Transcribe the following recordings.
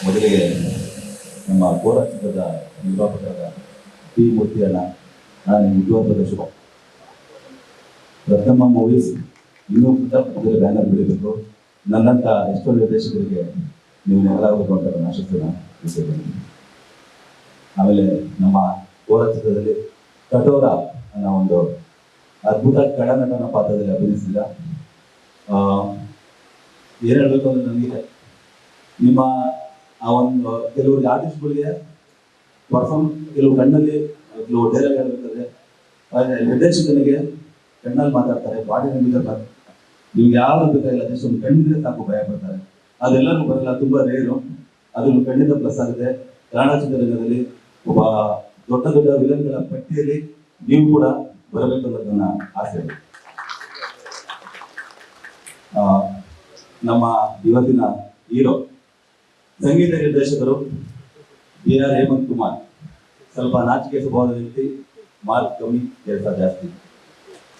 ಮೊದಲಿಗೆ ನಮ್ಮ ಕೋರ ಚಿತ್ರದ ನಿರ್ಮಾಪಕರಾದ ಟಿ ಮೂರ್ತಿ ಅಣ್ಣ ನಾನು ಹುಟ್ಟುಹಬ್ಬದ ಶುಭ. ರತ್ನಮ್ಮ ಮೂವೀಸ್ ಇನ್ನೂ ಇದರ ಬ್ಯಾನರ್ ಬಿಡಬೇಕು. ನನ್ನಂತ ಎಷ್ಟೋ ನಿರ್ದೇಶಕರಿಗೆ ನೀವು ನೆರವಾಗಬೇಕು ಅಂತ ನಾನು ಆಶಿಸ್ತೇನೆ. ಆಮೇಲೆ ನಮ್ಮ ಕೋರ ಚಿತ್ರದಲ್ಲಿ ಕಠೋರ ಅನ್ನೋ ಒಂದು ಅದ್ಭುತ ಕಳನಟನ ಪಾತ್ರದಲ್ಲಿ ಅಭಿನಯಿಸಿದ. ಏನು ಹೇಳಬೇಕು ಅಂದ್ರೆ ನನಗೆ ನಿಮ್ಮ ಆ ಒಂದು ಕೆಲವರಿಗೆ ಆರ್ಟಿಸ್ಟ್ಗಳಿಗೆ ಪರ್ಫಾರ್ಮ್ ಕೆಲವು ಕಣ್ಣಲ್ಲಿ ಕೆಲವು ಡೈಲಾಗ್ ಹೇಳ್ಬೇಕಾದ್ರೆ ನಿರ್ದೇಶಕನಿಗೆ ಕಣ್ಣಲ್ಲಿ ಮಾತಾಡ್ತಾರೆ, ಬಾಡಿ ಲ್ಯಾಂಗ್ವೇಜ್ ನಿಮ್ಗೆ ಯಾರು ಬೇಕಾಗಿಲ್ಲ, ಜಸ್ಟ್ ಒಂದು ಕಣ್ಣಿದ್ರೆ ಸಾಕು ಭಯ ಪಡ್ತಾರೆ. ಅದೆಲ್ಲರೂ ಬರಲ್ಲ, ತುಂಬಾ ರೇರು. ಅದನ್ನು ಖಂಡಿತ ಪ್ಲಸ್ ಆಗುತ್ತೆ. ಕನ್ನಡ ಚಿತ್ರರಂಗದಲ್ಲಿ ಒಬ್ಬ ದೊಡ್ಡ ದೊಡ್ಡ ವಿಲನ್ಗಳ ಪಟ್ಟಿಯಲ್ಲಿ ನೀವು ಕೂಡ ಬರಬೇಕು ಅನ್ನೋದು ನನ್ನ ಆಸೆ. ನಮ್ಮ ಇವತ್ತಿನ ಹೀರೋ ಸಂಗೀತ ನಿರ್ದೇಶಕರು BR ಹೇಮಂತ್ ಕುಮಾರ್. ಸ್ವಲ್ಪ ನಾಚಿಕೆ ಸ್ವಭಾವದ ವ್ಯಕ್ತಿ, ಮಾರ್ಕ್ ಕಮ್ಮಿ, ಕೆಲಸ ಜಾಸ್ತಿ.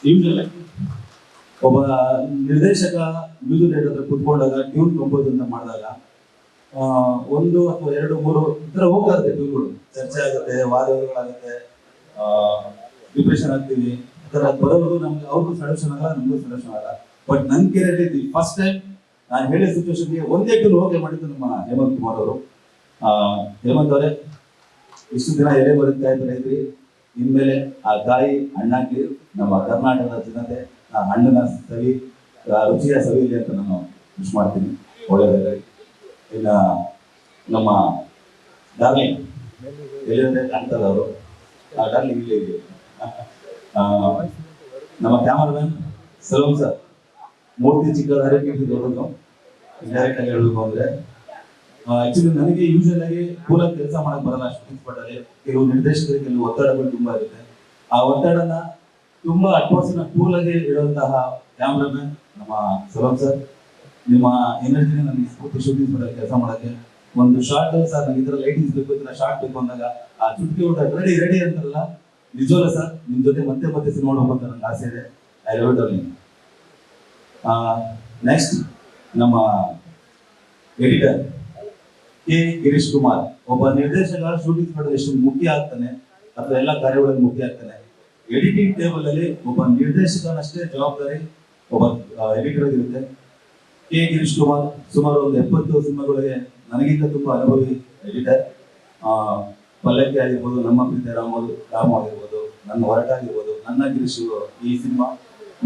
ಯೂಶಲ್ ಒಬ್ಬ ನಿರ್ದೇಶಕ ಮ್ಯೂಸಿಕ್ ಡೈರೆಕ್ಟರ್ ಕುತ್ಕೊಂಡಾಗ ಟ್ಯೂನ್ ಕಂಪೋಸ್ ಅಂತ ಮಾಡಿದಾಗ 1 ಅಥವಾ 2 3 ಈ ಥರ ಹೋಗ್ತಾ ಇರುತ್ತೆ. ಟ್ಯೂನ್ಗಳು ಚರ್ಚೆ ಆಗುತ್ತೆ, ವಾದಗಳಾಗುತ್ತೆ, ಡಿಪ್ರೆಷನ್ ಆಗ್ತೀವಿ. ಈ ಥರ ಬರೋದು ನಮ್ಗೆ ಅವ್ರಿಗೂ ಸೊಲ್ಯೂಷನ್ ಆಗಲ್ಲ, ನಮಗೂ ಸೊಲ್ಯೂಷನ್ ಆಗಲ್ಲ. ಬಟ್ ನನ್ನ ಕೇರಿಯಲ್ಲಿ ಫಸ್ಟ್ ಟೈಮ್ ನಾನು ಹೇಳಿದ ಸಿಚುವೇಶನ್ಗೆ ಒಂದೇ ಟ್ಯೂನ್ ಓಕೆ ಮಾಡಿದ್ದು ನಮ್ಮ ಹೇಮಂತ್ ಕುಮಾರ್ ಅವರು. ಹೇಮಂತ್ ಅವರೇ, ಇಷ್ಟು ದಿನ ಎಲೆ ಬರುತ್ತಾ ಇದ್ರಿ, ಇನ್ಮೇಲೆ ಆ ತಾಯಿ ಹಣ್ಣಾಗ್ಲಿ, ನಮ್ಮ ಕರ್ನಾಟಕದ ಜನತೆ ಆ ಹಣ್ಣಿನ ಸವಿ, ರುಚಿಯ ಸವಿಲಿ ಅಂತ ನಾನು ವಿಶ್ ಮಾಡ್ತೀನಿ. ಒಳ್ಳೆಯದಾಗಲಿ. ಇನ್ನು ನಮ್ಮ ಡಾರ್ಲಿಂಗ್ ಎಲ್ಲಿಂದ ಕಾಣ್ತಲ್ಲ ಅವರು, ಆ ಡಾರ್ಲಿಂಗ್ ಇಲ್ಲಿ ನಮ್ಮ ಕ್ಯಾಮರಾಮನ್ ಸಲೋಮ್ ಸರ್. ಮೂರ್ತಿ ಚಿಕ್ಕದಾರೆ ದೊಡ್ಡದು. ಡೈರೆಕ್ಟ್ ಆಗಿ ಹೇಳಬೇಕು ಅಂದ್ರೆ ಆಕ್ಚುಲಿ ನನಗೆ ಯೂಶಲ್ ಆಗಿ ಕೂಲಾಗಿ ಕೆಲಸ ಮಾಡಕ್ ಬರಲ್ಲ. ಶೂಟಿಂಗ್ ಸ್ಪಾಟ್ ಅಲ್ಲಿ ಕೆಲವು ನಿರ್ದೇಶಕರಿಗೆ ಕೆಲವು ಒತ್ತಡಗಳು ತುಂಬಾ ಇರುತ್ತೆ. ಆ ಒತ್ತಡನ ತುಂಬಾ ಅಟ್ಮಾಸ್ಫಿಯರ್ ಕೂಲ್ ಆಗಿ ಇಡುವಂತಹ ಕ್ಯಾಮ್ರಾಮನ್ ನಮ್ಮ ಸಲೋಮ್ ಸರ್. ನಿಮ್ಮ ಎನರ್ಜಿನ ನನಗೆ ಸ್ಫೂರ್ತಿ ಶೂಟಿಂಗ್ ಸ್ಪಾಟ್ ಅಲ್ಲಿ ಕೆಲಸ ಮಾಡಕ್ಕೆ. ಒಂದು ಶಾರ್ಟ್ ಸರ್ ನನಗೆ ಇದರ ಲೈಟಿಂಗ್ಸ್ ಬೇಕು, ಇದರ ಶಾರ್ಟ್ ಬೇಕು ಅಂದಾಗ ಆ ಚುಟ್ಕಿ ಊಟ ರೆಡಿ ಅಂತಾರಲ್ಲ, ನಿಜವಲ್ಲ ಸರ್, ನಿಮ್ ಜೊತೆ ಮತ್ತೆ ಸಿನಿಮಾ ನೋಡ್ಬೇಕು ಅಂತ ನಂಗೆ ಆಸೆ ಇದೆ. I love it all. Next ನಮ್ಮ ಎಡಿಟರ್ ಕೆ ಗಿರೀಶ್ ಕುಮಾರ್. ಒಬ್ಬ ನಿರ್ದೇಶಕ ಶೂಟಿಂಗ್ ಸ್ಪಾಟ್ ಎಷ್ಟು ಮುಖ್ಯ ಆಗ್ತಾನೆ ಅಥವಾ ಎಲ್ಲ ಕಾರ್ಯಗಳಲ್ಲಿ ಮುಖ್ಯ ಆಗ್ತಾನೆ, ಎಡಿಟಿಂಗ್ ಟೇಬಲ್ ಅಲ್ಲಿ ಒಬ್ಬ ನಿರ್ದೇಶಕನಷ್ಟೇ ಜವಾಬ್ದಾರಿ ಒಬ್ಬ ಎಡಿಟರ್ ಇರುತ್ತೆ. ಕೆ ಗಿರೀಶ್ ಕುಮಾರ್ ಸುಮಾರು ಒಂದು 70 ಸಿನಿಮಾಗಳಿಗೆ ನನಗಿಂತ ತುಂಬಾ ಅನುಭವಿ ಎಡಿಟರ್. ಪಲ್ಲಕ್ಕಿ ಆಗಿರ್ಬೋದು, ನಮ್ಮ ಪ್ರೀತಿ ರಾಮು ಆಗಿರ್ಬೋದು, ನನ್ನ ಹೊರಟ ಆಗಿರ್ಬೋದು, ನನ್ನ ಗಿರೀಶ್ ಈ ಸಿನಿಮಾ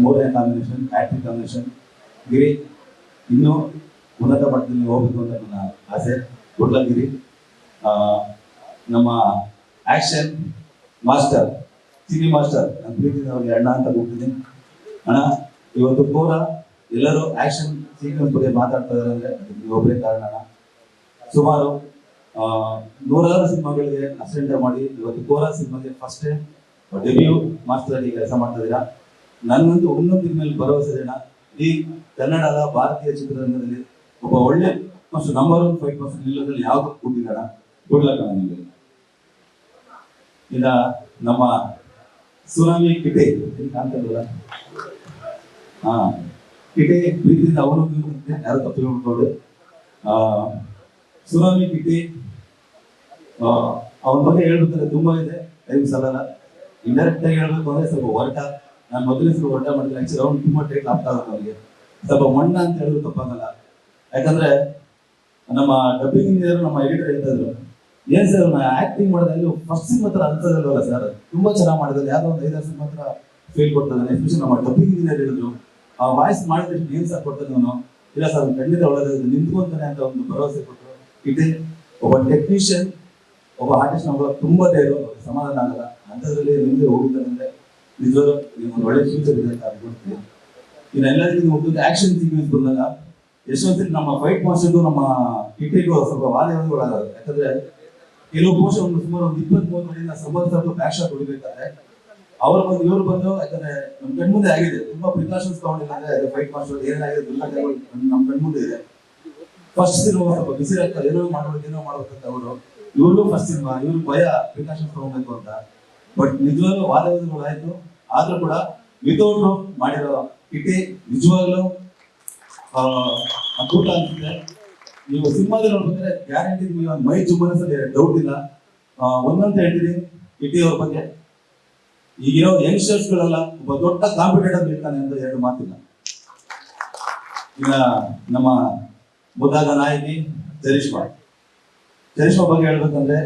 3ನೇ ಕಾಂಬಿನೇಷನ್, ಆಕ್ಟಿಂಗ್ ಕಾಂಬಿನೇಷನ್. ಗಿರಿ ಇನ್ನೂ ಉನ್ನತ ಮಟ್ಟದಲ್ಲಿ ಹೋಗ್ಬೇಕು ಅಂತ ನನ್ನ ಆಸೆ. ಗುಡ್ಲಗಿರಿ. ನಮ್ಮ ಆಕ್ಷನ್ ಮಾಸ್ಟರ್, ಸಿನಿ ಮಾಸ್ಟರ್, ನನ್ನ ಪ್ರೀತಿಯಿಂದ ಅವ್ರಿಗೆ ಅಣ್ಣ ಅಂತ ಹೋಗ್ತಿದ್ದೀನಿ. ಅಣ್ಣ, ಇವತ್ತು ಕೋರ ಎಲ್ಲರೂ ಆಕ್ಷನ್ ಸೀಕ್ವೆನ್ಸ್ ಬಗ್ಗೆ ಮಾತಾಡ್ತಾ ಇದ್ದಾರೆ ಅಂದ್ರೆ ಅದಕ್ಕೆ ಒಬ್ಬರೇ ಕಾರಣ. ಸುಮಾರು 100 ಸಿನಿಮಾಗಳಿಗೆ ಅಸಿಸ್ಟೆಂಟ್ ಮಾಡಿ ಇವತ್ತು ಕೋರ ಸಿನಿಮಾಗೆ ಫಸ್ಟ್ ಟೈಮ್ ಡೆಬ್ಯೂ ಮಾಸ್ಟರ್ ಆಗಿ ಕೆಲಸ ಮಾಡ್ತಾ ಇದ್ದೀರಾ. ನನ್ನಂತೂ ಒಂದೊಂದು ಮೇಲೆ ಭರವಸೆ ಇದೆ. ಈ ಕನ್ನಡದ ಭಾರತೀಯ ಚಿತ್ರರಂಗದಲ್ಲಿ ಒಬ್ಬ ಒಳ್ಳೆ ನಂಬರ್ 1 5% ನಿಲ್ಲೋದ್ರಲ್ಲಿ ಯಾವ್ದು ಕೊಟ್ಟಿದ್ದಾರ ಕೊಡ್ಲಕ್ಕ ನಿಮಗೆ. ಇನ್ನ ನಮ್ಮ ಸುನಾಮಿ ಕಿಟೆ ಕಾಣ್ತಲ್ಲ, ಕಿಟೆ ಪ್ರೀತಿಯಿಂದ ಅವನು ಯಾರು ತಪ್ಪು ಹೇಳ್ಕೊಂಡು ಸುನಾಮಿ ಕಿಟೆ ಅವನ ಬಗ್ಗೆ ಹೇಳ್ಬೇಕಾದ್ರೆ ತುಂಬಾ ಇದೆ, ಟೈಮ್ ಸಲಲ್ಲ. ಇಂಡೈರೆಕ್ಟ್ ಆಗಿ ಹೇಳ್ಬೇಕು ಅಂದ್ರೆ ಸ್ವಲ್ಪ ಹೊರಟ, ನಾನು ಮೊದಲೇ ಸ್ವಲ್ಪ ಹೊರಟ ಮಾಡಿದ್ರೆ ಆಕ್ಚುಲಿ ಅವ್ನು ತುಂಬಾ ಟೈಟ್ ಆಗ್ತಾ ಇರುತ್ತೆ. ಅವನಿಗೆ ಸ್ವಲ್ಪ ಮಣ್ಣ ಅಂತ ಹೇಳಿದ್ರು ತಪ್ಪಾಗಲ್ಲ. ಯಾಕಂದ್ರೆ ನಮ್ಮ ಡಬ್ಬಿಂಗ್ ಇಂಜಿನಿಯರ್ ನಮ್ಮ ಎಡಿಟರ್ ಹೇಳ್ತಾ ಇದ್ರು, ಏನ್ ಸರ್ ಆಕ್ಟಿಂಗ್ ಮಾಡೋದ್ರಲ್ಲಿ ಫಸ್ಟ್ ಸಿನಿಮಾ ಹತ್ರ ಅನ್ಸೋದಿಲ್ವಲ್ಲ ಸರ್, ತುಂಬಾ ಚೆನ್ನಾಗಿ ಮಾಡಿದ್ರೆ ಯಾವ್ದೋ ಒಂದು 5-6 ಸಿನಿಮಾ ಹತ್ರ ಫೇಲ್ ಕೊಡ್ತಾನೆ. ಎಸ್ಪೆಷಲಿ ನಮ್ಮ ಡಬ್ಬಿಂಗ್ ಇಂಜಿನಿಯರ್ ಹೇಳಿದ್ರು, ಆ ವಾಯ್ಸ್ ಮಾಡಿದ್ರೆ ಏನ್ ಸರ್ ಕೊಡ್ತಾನೆ ಅವನು. ಇಲ್ಲ ಸರ್ ಖಂಡಿತ ಒಳ್ಳೆದ ನಿಂತ್ಕೊಂತಾನೆ ಅಂತ ಒಂದು ಭರವಸೆ ಕೊಟ್ಟರು. ಇದೆ ಒಬ್ಬ ಟೆಕ್ನಿಷಿಯನ್, ಒಬ್ಬ ಆರ್ಟಿಸ್ಟ್ ನಮ್ಗೆ ತುಂಬಾ ಧೈರ್ಯ, ಸಮಾಧಾನ ಆಗಲ್ಲ ಅಂಥದ್ರಲ್ಲಿ ನಿಮ್ಗೆ ಹೋಗಿದ್ದಾರಂದ್ರೆ ನಿಜವಾಗ್ಲೂ ನಿಮ್ಗೆ ಒಳ್ಳೆ ಫ್ಯೂಚರ್ ಇದೆ ಅಂತ ಅನ್ಕೊಳ್ತೀನಿ. ಇನ್ನು ಎಲ್ಲರಿಗೂ ಒಂದು ಆಕ್ಷನ್ ಸೀಕ್ವೆನ್ಸ್ ಬಂದಾಗ ಎಷ್ಟೊಂದ್ಸರಿ ನಮ್ಮ ಫೈಟ್ ಮಾಸ್ಟರ್ಗೂ ನಮ್ಮ ಕಿಟಿಗೂ ಸ್ವಲ್ಪ ವಾದಗಳಾಗೋದು. ಯಾಕಂದ್ರೆ ಕೆಲವು ಪೋಷ ಒಂದು ಸುಮಾರು ಒಂದು 20-30 ಮಂದಿನ ಸಂಬಂಧ ಬ್ಯಾಕ್ ಶಾಟ್ ಹೊಡಿಬೇಕಾದ್ರೆ ಅವ್ರು ಬಂದು ಇವ್ರು ಬಂದು, ಯಾಕಂದ್ರೆ ನಮ್ ಕಣ್ಮುಂದೆ ಆಗಿದೆ, ತುಂಬಾ ಪ್ರಿಕಾಷನ್ಸ್ ತಗೊಂಡಿಲ್ಲ ಅಂದ್ರೆ ಫೈಟ್ ಮಾಸ್ಟರ್ ಏನಾಗಿದೆ ನಮ್ ಕಣ್ಮುಂದೆ ಇದೆ. ಫಸ್ಟ್ ಸಿನಿಮಾ ಸ್ವಲ್ಪ ಬಿಸಿ ಆಗ್ತಾರೆ, ಏನೋ ಮಾಡ್ಬೇಕಂತ ಅವರು, ಇವ್ರಿಗೂ ಫಸ್ಟ್ ಸಿನಿಮಾ, ಇವ್ರು ಭಯ ಪ್ರಿಕಾಷನ್ಸ್ ತಗೋಬೇಕು ಅಂತ. ಬಟ್ ನಿಜವಾಗ್ಲೂ ವಾದಗಳಾಯ್ತು. ಆದ್ರೂ ಕೂಡ ವಿತೌಟ್ ಮಾಡಿರೋ ಕಿಟಿ ನಿಜವಾಗ್ಲೂ ಅದ್ಭುತ ಅನ್ಸುತ್ತೆ. ನೀವು ಸಿನಿಮಾದಲ್ಲಿ ನೋಡ್ಬೇಕಾದ್ರೆ ಗ್ಯಾರಂಟಿ ನೀವು ಮೈ ಜುಮ್ಮನಸಲ್ಲಿ ಡೌಟ್ ಇಲ್ಲ. ಒಂದಂತ ಹೇಳ್ತೀನಿ ಇಟಿ ಅವ್ರ ಬಗ್ಗೆ, ಈಗಿರೋ ಯಂಗ್ಸ್ಟರ್ಸ್ ಗಳೆಲ್ಲ ಒಬ್ಬ ದೊಡ್ಡ ಕಾಂಪಿಟೇಟರ್ ಇರ್ತಾನೆ ಅಂತ ಎರಡು ಮಾತಿಲ್ಲ. ಈಗ ನಮ್ಮ ಮುದ್ದಾದ ನಾಯಕಿ ಚರಿಷ್ಮಾ ಬಗ್ಗೆ ಹೇಳ್ಬೇಕಂದ್ರೆ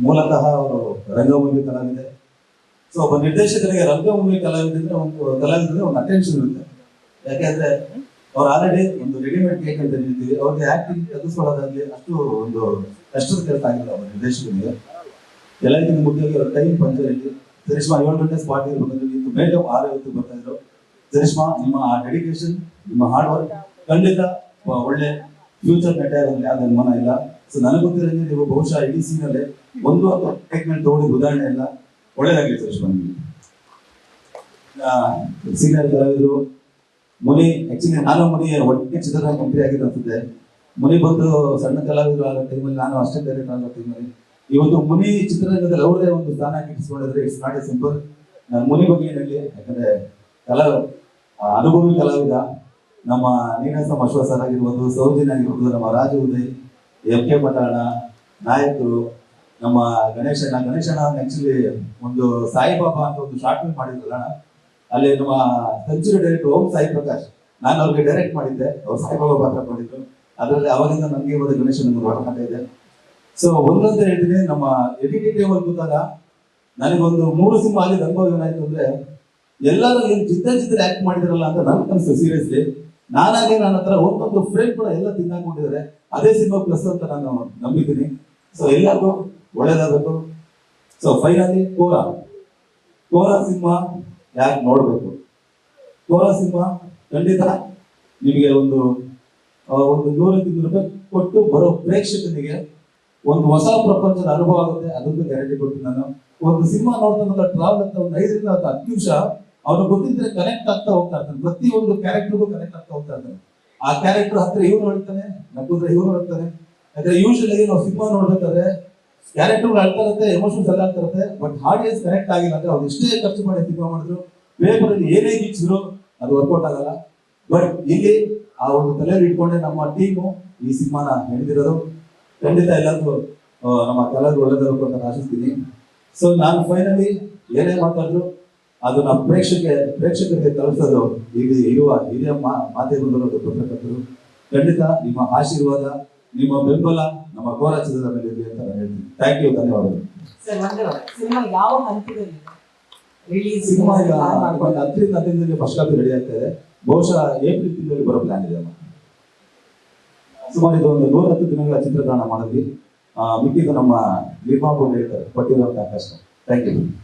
ಮೂಲತಃ ಅವರು ರಂಗಭೂಮಿ ಕಲಾವಿದೆ. ಸೊ ಒಬ್ಬ ನಿರ್ದೇಶಕರಿಗೆ ರಂಗಭೂಮಿ ಕಲಾವಿದ್ರೆ ಒಂದು ಅಟೆನ್ಷನ್ ಇರುತ್ತೆ. ಯಾಕೆಂದ್ರೆ ಅವ್ರು ಆಲ್ರೆಡಿ ಒಂದು ರೆಡಿಮೇಡ್ ಕೇಕ್ ಅಂತ ಹೇಳ್ತೀವಿ, ಅವ್ರಿಗೆ ಆಕ್ಟಿಂಗ್ ತೆಗೆಸ್ಕೊಳ್ಳೋದಾಗ್ಲಿ ಅಷ್ಟು ಒಂದು ಕಷ್ಟದ ಕೆಲಸ ಆಗಿಲ್ಲ ಅವ್ರ ನಿರ್ದೇಶಕರಿಗೆ. ಎಲ್ಲರಿಗಿಂತ ಮುಖ್ಯವಾಗಿ ಅವ್ರ ಟೈಮ್ ಪಂಚರಲ್ಲಿ ಚರಿಷ್ಮಾ 7 ಗಂಟೆ ಸ್ಪಾಟ್ ಇರ್ಬೇಕಂದ್ರೆ ನೀವು ಬೇಗ 6:50 ಬರ್ತಾ ಇದ್ರು. ಚರಿಷ್ಮಾ, ನಿಮ್ಮ ಆ ಡೆಡಿಕೇಶನ್, ನಿಮ್ಮ ಹಾರ್ಡ್ ವರ್ಕ್ ಖಂಡಿತ ಒಳ್ಳೆ ಫ್ಯೂಚರ್ ನಟ ಆಗೋದು ಯಾವ್ದು ಅನುಮಾನ ಇಲ್ಲ. ಸೊ ನನಗೆ ಗೊತ್ತಿರೋಂಗೆ ನೀವು ಬಹುಶಃ ಇಡೀ ಸೀನಲ್ಲಿ ಒಂದು ಟೆಕ್ಮೆಂಟ್ ತಗೊಂಡಿದ್ದ ಉದಾಹರಣೆ ಇಲ್ಲ. ಒಳ್ಳೇದಾಗಲಿ ಚರಿಷ್ಮಾ ನಿಮಗೆ. ಸೀನಿಯರ್ ಕಲಾವಿದರು ಮುನಿ, ಆಕ್ಚುಲಿ ನಾನು ಮುನಿ ಒಟ್ಟಿಗೆ ಚಿತ್ರರಂಗ ಮಂತ್ರಿ ಆಗಿದ್ದು ಅನ್ಸುತ್ತೆ. ಮುನಿ ಬಂದು ಸಣ್ಣ ಕಲಾವಿದರು ಆಗೋ ಟೈಮಲ್ಲಿ, ನಾನು ಅಷ್ಟೇ ಡೈರೆಕ್ಟರ್ ಆಗೋ ಟೈಮಲ್ಲಿ ಈ ಒಂದು ಮುನಿ ಚಿತ್ರರಂಗದಲ್ಲಿ ಅವ್ರದೇ ಒಂದು ಸ್ಥಾನ ಗಿಟ್ಟಿಸ್ಕೊಂಡಿದ್ರೆ ಇಟ್ಸ್ ನಾಟ್ ಎ ಸಿಂಪಲ್. ನಾನು ಮುನಿ ಬಗ್ಗೆ ಏನು ಹೇಳಿ, ಯಾಕಂದ್ರೆ ಅನುಭವಿ ಕಲಾವಿದ. ನಮ್ಮ ನೀನಾಸಂ ಅಶ್ವಥ್ ಸರ್ ಆಗಿರ್ಬೋದು, ಸೌಜಿನ್ ಆಗಿರ್ಬೋದು, ನಮ್ಮ ರಾಜು ಉದಯ್, ಎಂ.ಕೆ. ಪಟಾಣ, ನಾಯಕರು, ನಮ್ಮ ಗಣೇಶಣ್ಣ ಆಕ್ಚುಲಿ ಒಂದು ಸಾಯಿಬಾಬಾ ಅಂತ ಒಂದು ಶಾರ್ಟ್ ಫಿಲ್ಮ್ ಮಾಡಿದ್ರಲ್ಲ, ಅಲ್ಲಿ ನಮ್ಮ ಸೆಂಚುರಿ ಡೈರೆಕ್ಟರ್ ಓಂ ಸಾಯಿ ಪ್ರಕಾಶ್, ನಾನು ಅವ್ರಿಗೆ ಡೈರೆಕ್ಟ್ ಮಾಡಿದ್ದೆ. ಅವ್ರು ಸಾಯಿಬಾಬಾ ಪಾತ್ರ ಮಾಡಿದ್ರು. ಅದರಲ್ಲಿ ಅವಾಗಿಂದ ನನಗೆ ಒಂದು ಗಣೇಶನ ಒಡನಾಟ ಇದೆ. ಸೊ ಒಂದಂತ ಹೇಳ್ತೀನಿ, ನಮ್ಮ ಎಡಿಟಿಂಗ್ ಟೇಬಲ್ ಕೂತಾಗ ನನಗೊಂದು 3 ಸಿನಿಮಾ ಆಗಿದ್ದ ಅನುಭವ ಏನಾಯ್ತು ಅಂದ್ರೆ, ಎಲ್ಲರೂ ಏನು ಚಿತ್ರ ಆಕ್ಟ್ ಮಾಡಿದ್ರಲ್ಲ ಅಂತ ನನ್ಗೆ ಅನ್ಸ್ತು ಸೀರಿಯಸ್ಲಿ. ನನ್ನ ಹತ್ರ ಒಂದೊಂದು ಫ್ರೇಮ್ ಕೂಡ ಎಲ್ಲ ತಿನ್ನಾಕೊಂಡಿದ್ದಾರೆ. ಅದೇ ಸಿನಿಮಾ ಪ್ಲಸ್ ಅಂತ ನಾನು ನಂಬಿದ್ದೀನಿ. ಸೊ ಎಲ್ಲರಿಗೂ ಒಳ್ಳೇದಾಗಬೇಕು. ಸೊ ಫೈನಲಿ ಕೋರಾ ಸಿನಿಮಾ ಯಾಕೆ ನೋಡ್ಬೇಕು? ಕೋರಾ ಸಿನಿಮಾ ಖಂಡಿತ ನಿಮಗೆ ಒಂದು 100 ರೂಪಾಯಿ ಕೊಟ್ಟು ಬರೋ ಪ್ರೇಕ್ಷಕನಿಗೆ ಒಂದು ಹೊಸ ಪ್ರಪಂಚದ ಅನುಭವ ಆಗುತ್ತೆ. ಅದೊಂದು ಗ್ಯಾರಂಟಿ ಕೊಡ್ತೀನಿ ನಾನು. ಒಂದು ಸಿನಿಮಾ ನೋಡ್ತಾ ಟ್ರಾವೆಲ್ ಅಂತ ಒಂದು 5 ರಿಂದ 10 ನಿಮಿಷ ಅವ್ನು ಗೊತ್ತಿದ್ರೆ ಕನೆಕ್ಟ್ ಆಗ್ತಾ ಹೋಗ್ತಾ ಇರ್ತಾನೆ. ಪ್ರತಿಯೊಂದು ಕ್ಯಾರೆಕ್ಟರ್ಗೂ ಕನೆಕ್ಟ್ ಆಗ್ತಾ ಹೋಗ್ತಾ ಇರ್ತಾನೆ. ಆ ಕ್ಯಾರೆಕ್ಟರ್ ಹತ್ರ ಇವ್ನು ಹೇಳ್ತಾನೆ, ನಕ್ಕಿದ್ರೆ ಇವ್ನು ಹೇಳ್ತಾನೆ. ಯಾಕಂದ್ರೆ ಯೂಶಲಿ ನಾವು ಸಿನಿಮಾ ನೋಡ್ಬೇಕಾದ್ರೆ ಕ್ಯಾರೆಕ್ಟರ್ ಅಳ್ತಾ ಇರುತ್ತೆ, ಎಮೋಷನ್ಸ್ ಎಲ್ಲ ಆಗ್ತಾ ಇರುತ್ತೆ. ಬಟ್ ಆಡಿಯನ್ಸ್ ಕನೆಕ್ಟ್ ಆಗಿಲ್ಲ ಅಂದ್ರೆ ಅವ್ರು ಎಷ್ಟೇ ಖರ್ಚು ಮಾಡಿ ಸಿನಿಮಾ ಮಾಡಿದ್ರು, ಪೇಪರ್ ಅಲ್ಲಿ ಏನೇ ಗೀಚಿದ್ರು ಅದು ವರ್ಕೌಟ್ ಆಗಲ್ಲ. ಬಟ್ ಇಲ್ಲಿ ಆ ಒಂದು ತಲೆಯಲ್ಲಿ ಇಟ್ಕೊಂಡೆ ನಮ್ಮ ಟೀಮು ಈ ಸಿನಿಮಾನ ಹಿಡಿದಿರೋದು. ಖಂಡಿತ ಎಲ್ಲರಿಗೂ ನಮ್ಮ ಕಲಾವಿದರು ಒಳ್ಳೆದಾಗಬೇಕು ಅಂತ ಆಶಿಸ್ತೀನಿ. ಸೊ ನಾನು ಫೈನಲಿ ಏನೇ ಮಾತಾಡಿದ್ರು ಅದು ನಮ್ಮ ಪ್ರೇಕ್ಷಕರಿಗೆ ತಲುಪಿಸೋದು ಇಲ್ಲಿ ಇರುವ ಹಿರಿಯ ಮಾಧ್ಯಮದವರು, ಪತ್ರಕರ್ತರು. ಖಂಡಿತ ನಿಮ್ಮ ಆಶೀರ್ವಾದ, ನಿಮ್ಮ ಬೆಂಬಲ ನಮ್ಮ ಕೋರಾ ಚಿತ್ರದ ಮೇಲೆ ಇರಲಿ ಅಂತ ನಾನು ಹೇಳ್ತೀನಿ. ಥ್ಯಾಂಕ್ ಯು, ಧನ್ಯವಾದಗಳು. ಸಿನಿಮಾ ಯಾವ ಹಂತದಲ್ಲಿ ರಿಲೀಸ್? ಸಿನಿಮಾ ಈಗ 10 ಫಸ್ಟ್ ಕಾಪಿ ರೆಡಿ ಆಗ್ತಾ ಇದೆ. ಬಹುಶಃ ಏಪ್ರಿಲ್ ತಿಂಗಳಲ್ಲಿ ಬರೋ ಪ್ಲಾನ್ ಇದೆ. ಸುಮಾರು ಇದು ಒಂದು 110 ದಿನಗಳ ಚಿತ್ರೀಕರಣ ಮಾಡಿದ್ವಿ. ಮಿಕ್ಕಿದ್ದು ನಮ್ಮ ನಿರ್ಮಾಪಕರು ಹೇಳ್ತಾರೆ ಕೊಟ್ಟಿರುವಂತಹ ಕಷ್ಟ. Thank you.